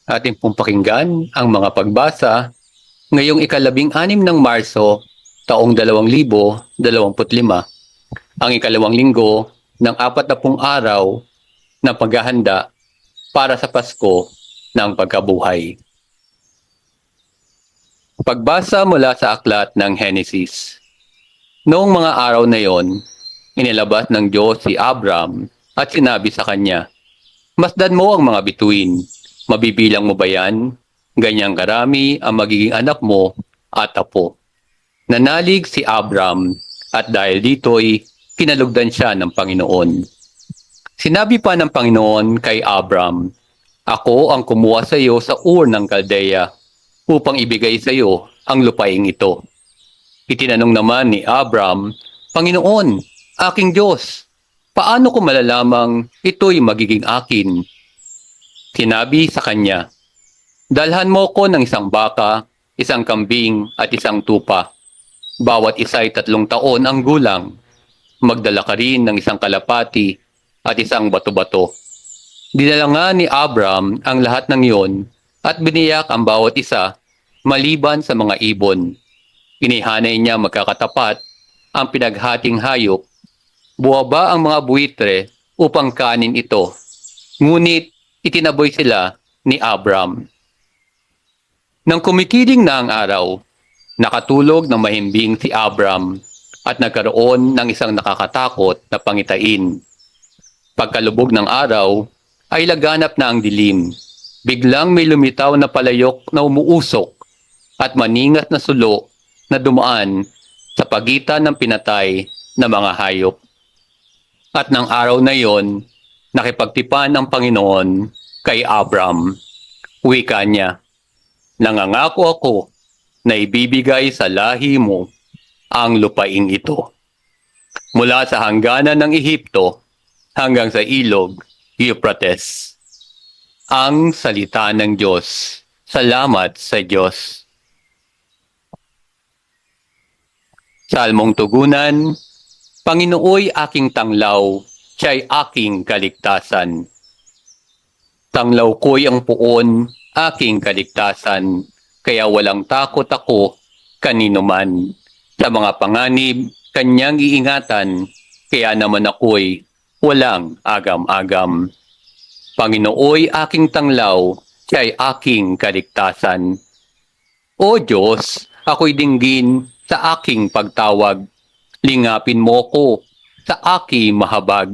Ating pong pakinggan ang mga pagbasa ngayong ika-15 ng Marso, taong 2025, ang ikalawang linggo ng 40 araw na paghahanda para sa Pasko ng Pagkabuhay. Pagbasa mula sa aklat ng Henesis. Noong mga araw na iyon, inilabas ng Diyos si Abram at sinabi sa kanya, "Masdan mo ang mga bituin. Mabibilang mo ba yan? Ganyang karami ang magiging anak mo at apo." Nanalig si Abram at dahil dito'y kinalugdan siya ng Panginoon. Sinabi pa ng Panginoon kay Abram, "Ako ang kumuha sa iyo sa Ur ng Kaldea upang ibigay sa iyo ang lupaing ito." Itinanong naman ni Abram, "Panginoon, aking Diyos, paano ko malalamang ito'y magiging akin?" Sinabi sa kanya, "Dalhan mo ko ng isang baka, isang kambing at isang tupa. Bawat isa ay 3 taon ang gulang. Magdala ka rin ng isang kalapati at isang bato-bato." Dinala nga ni Abram ang lahat ng iyon at biniyak ang bawat isa maliban sa mga ibon. Inihanay niya magkakatapat ang pinaghating hayop. Buwaba ang mga buwitre upang kanin ito. Ngunit itinaboy sila ni Abram. Nang kumikiling na ang araw, nakatulog ng mahimbing si Abram at nagkaroon ng isang nakakatakot na pangitain. Pagkalubog ng araw, ay laganap na ang dilim. Biglang may lumitaw na palayok na umuusok at maningas na sulo na dumaan sa pagitan ng pinatay na mga hayop. At ng araw na iyon, nakipagtipan ng Panginoon kay Abram. Wika niya, "Nangangako ako na ibibigay sa lahi mo ang lupaing ito. Mula sa hangganan ng Ehipto hanggang sa ilog Euphrates." Ang salita ng Diyos. Salamat sa Diyos. Salmong tugunan. Panginooy aking tanglaw, siya'y aking kaligtasan. Tanglaw ko'y ang puon, aking kaligtasan, kaya walang takot ako kanino man. Sa mga panganib, kanyang iingatan, kaya naman ako'y walang agam-agam. Panginooy aking tanglaw, siya'y aking kaligtasan. O Diyos, ako'y dinggin sa aking pagtawag. Lingapin mo ko sa aking mahabag.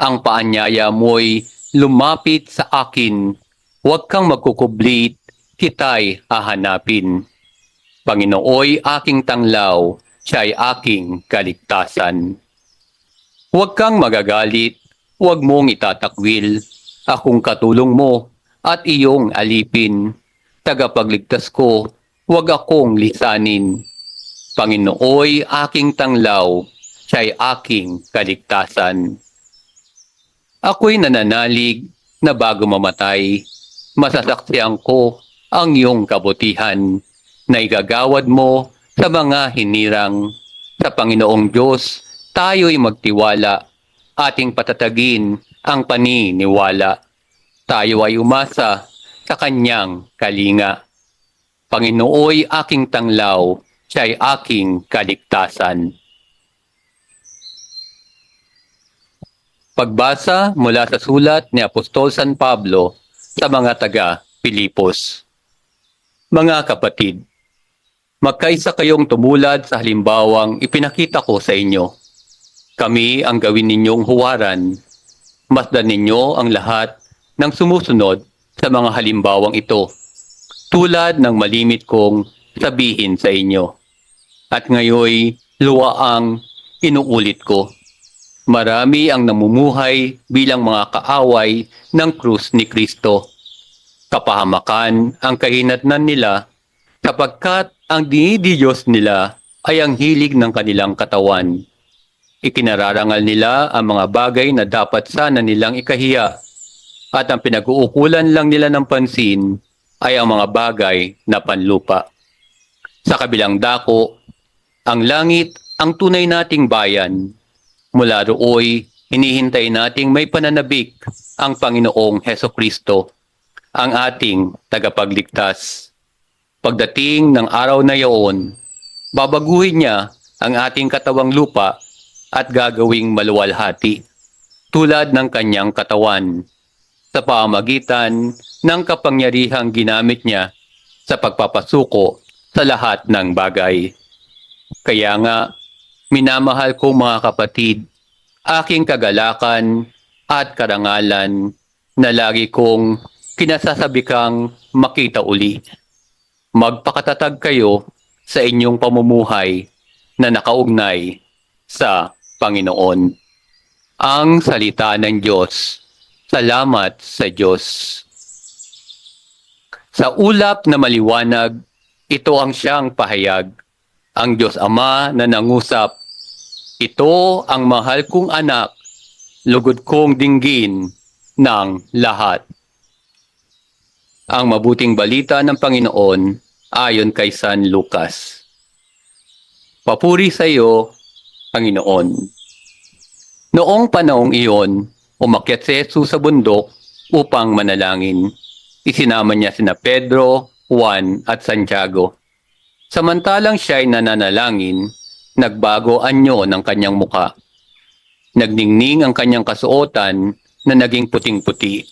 Ang paanyaya mo'y lumapit sa akin. Huwag kang magkukublit, kita'y hahanapin. Panginooy aking tanglaw, siya'y aking kaligtasan. Huwag kang magagalit, huwag mong itatakwil. Akong katulong mo at iyong alipin. Tagapagligtas ko, huwag akong lisanin. Panginooy aking tanglaw, siya'y aking kaligtasan. Ako'y nananalig na bago mamatay, masasaksihan ko ang iyong kabutihan na igagawad mo sa mga hinirang. Sa Panginoong Diyos, tayo'y magtiwala, ating patatagin ang paniniwala. Tayo ay umasa sa kanyang kalinga. Panginooy aking tanglaw, siya'y aking kaligtasan. Pagbasa mula sa sulat ni Apostol San Pablo sa mga taga-Pilipos. Mga kapatid, magkaisa kayong tumulad sa halimbawang ipinakita ko sa inyo. Kami ang gawin ninyong huwaran. Masdan ninyo ang lahat ng sumusunod sa mga halimbawang ito, tulad ng malimit kong sabihin sa inyo. At ngayoy luwaang inuulit ko. Marami ang namumuhay bilang mga kaaway ng krus ni Kristo. Kapahamakan ang kahinatnan nila sapagkat ang dinidiyos nila ay ang hilig ng kanilang katawan. Ikinararangal nila ang mga bagay na dapat sana nilang ikahiya at ang pinag-uukulan lang nila ng pansin ay ang mga bagay na panlupa. Sa kabilang dako, ang langit ang tunay nating bayan. Mula rooy, hinihintay nating may pananabik ang Panginoong Hesukristo. ang ating tagapagligtas. Pagdating ng araw na iyon, babaguhin niya ang ating katawang lupa at gagawing maluwalhati tulad ng kanyang katawan sa pamamagitan ng kapangyarihang ginamit niya sa pagpapasuko sa lahat ng bagay. Kaya nga, minamahal ko mga kapatid, aking kagalakan at karangalan na lagi kong kinasasabikang makita uli. Magpakatatag kayo sa inyong pamumuhay na nakaugnay sa Panginoon. Ang salita ng Diyos. Salamat sa Diyos. Sa ulap na maliwanag, ito ang siyang pahayag. Ang Diyos Ama na nangusap. Ito ang mahal kong anak, lugod kong dinggin ng lahat. Ang mabuting balita ng Panginoon ayon kay San Lucas. Papuri sa iyo, Panginoon. Noong panahong iyon, umakyat si Jesus sa bundok upang manalangin. Isinama niya sina Pedro, Juan at Santiago. Samantalang siya'y nananalangin, nagbago anyo ng kanyang muka. Nagningning ang kanyang kasuotan na naging puting-puti.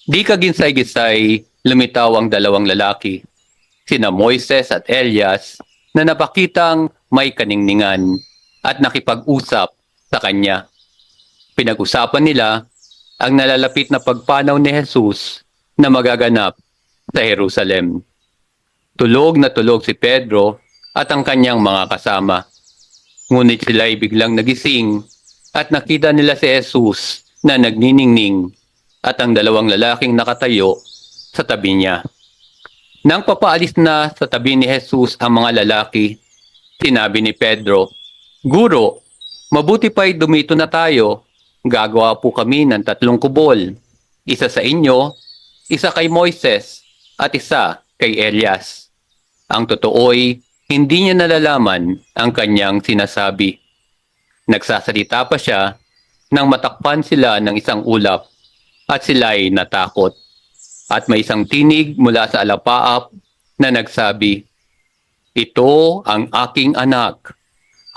Di kaginsay-gisay, lumitaw ang dalawang lalaki, sina Moises at Elias, na napakitang may kaningningan at nakipag-usap sa kanya. Pinag-usapan nila ang nalalapit na pagpanaw ni Jesus na magaganap sa Jerusalem. Tulog na tulog si Pedro at ang kanyang mga kasama. Ngunit sila'y biglang nagising at nakita nila si Jesus na nagniningning at ang dalawang lalaking nakatayo sa tabi niya. Nang papaalis na sa tabi ni Jesus ang mga lalaki, sinabi ni Pedro, "Guro, mabuti pa'y dumito na tayo. Gagawa po kami ng 3 kubol. Isa sa inyo, isa kay Moises, at isa kay Elias." Ang totoo'y hindi niya nalalaman ang kanyang sinasabi. Nagsasalita pa siya nang matakpan sila ng isang ulap at sila'y natakot. At may isang tinig mula sa alapaap na nagsabi, "Ito ang aking anak,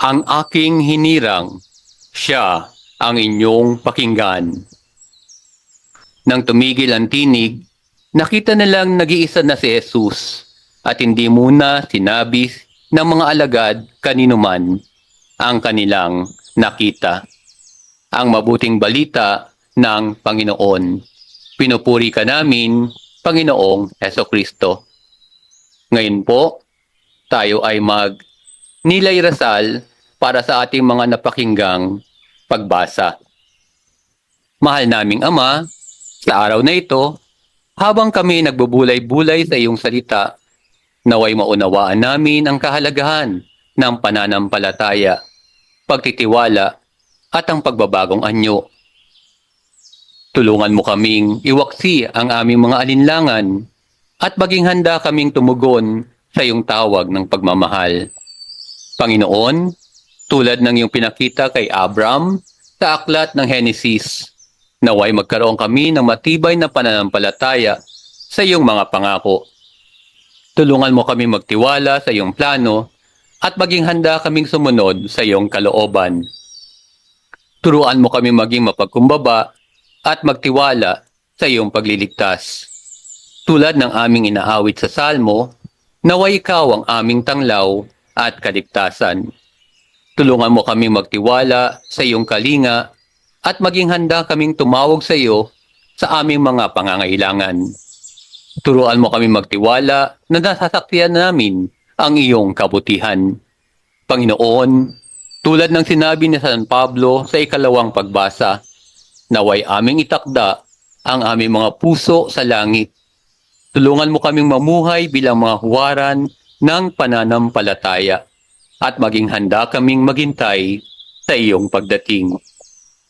ang aking hinirang, siya ang inyong pakinggan." Nang tumigil ang tinig, nakita nilang nag-iisa na si Jesus at hindi muna sinabi ng mga alagad kanino man ang kanilang nakita. Ang mabuting balita ng Panginoon. Pinupuri ka namin, Panginoong Hesukristo. Ngayon po, tayo ay nilay rasal para sa ating mga napakinggang pagbasa. Mahal naming Ama, sa araw na ito, habang kami nagbubulay-bulay sa iyong salita, naway maunawaan namin ang kahalagahan ng pananampalataya, pagtitiwala, at ang pagbabagong anyo. Tulungan mo kaming iwaksi ang aming mga alinlangan at maging handa kaming tumugon sa iyong tawag ng pagmamahal. Panginoon, tulad ng iyong pinakita kay Abram sa aklat ng Henesis, naway magkaroon kami ng matibay na pananampalataya sa iyong mga pangako. Tulungan mo kami magtiwala sa iyong plano at maging handa kaming sumunod sa iyong kalooban. Turuan mo kami maging mapagkumbaba at magtiwala sa iyong pagliligtas. Tulad ng aming inaawit sa Salmo, naway ikaw ang aming tanglaw at kaligtasan. Tulungan mo kaming magtiwala sa iyong kalinga at maging handa kaming tumawag sa iyo sa aming mga pangangailangan. Turuan mo kaming magtiwala na nasasakyan namin ang iyong kabutihan. Panginoon, tulad ng sinabi ni San Pablo sa 2 pagbasa, naway aming itakda ang aming mga puso sa langit. Tulungan mo kaming mamuhay bilang mga huwaran ng pananampalataya at maging handa kaming maghintay sa iyong pagdating.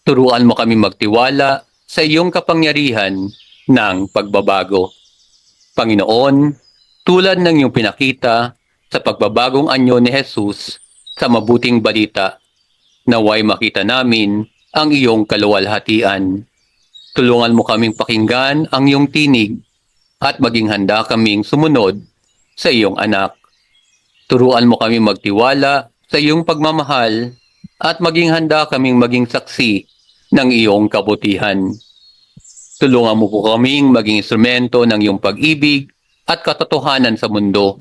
Turuan mo kaming magtiwala sa iyong kapangyarihan ng pagbabago. Panginoon, tulad ng iyong pinakita sa pagbabagong anyo ni Jesus sa mabuting balita, naway makita namin ang iyong kaluwalhatian. Tulungan mo kaming pakinggan ang iyong tinig at maging handa kaming sumunod sa iyong anak. Turuan mo kami magtiwala sa iyong pagmamahal at maging handa kaming maging saksi ng iyong kabutihan. Tulungan mo po kaming maging instrumento ng iyong pag-ibig at katotohanan sa mundo.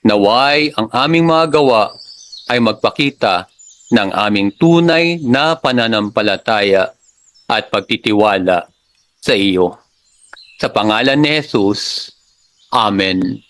Naway ang aming mga gawa ay magpakita ng aming tunay na pananampalataya at pagtitiwala sa iyo. Sa pangalan ni Jesus, Amen.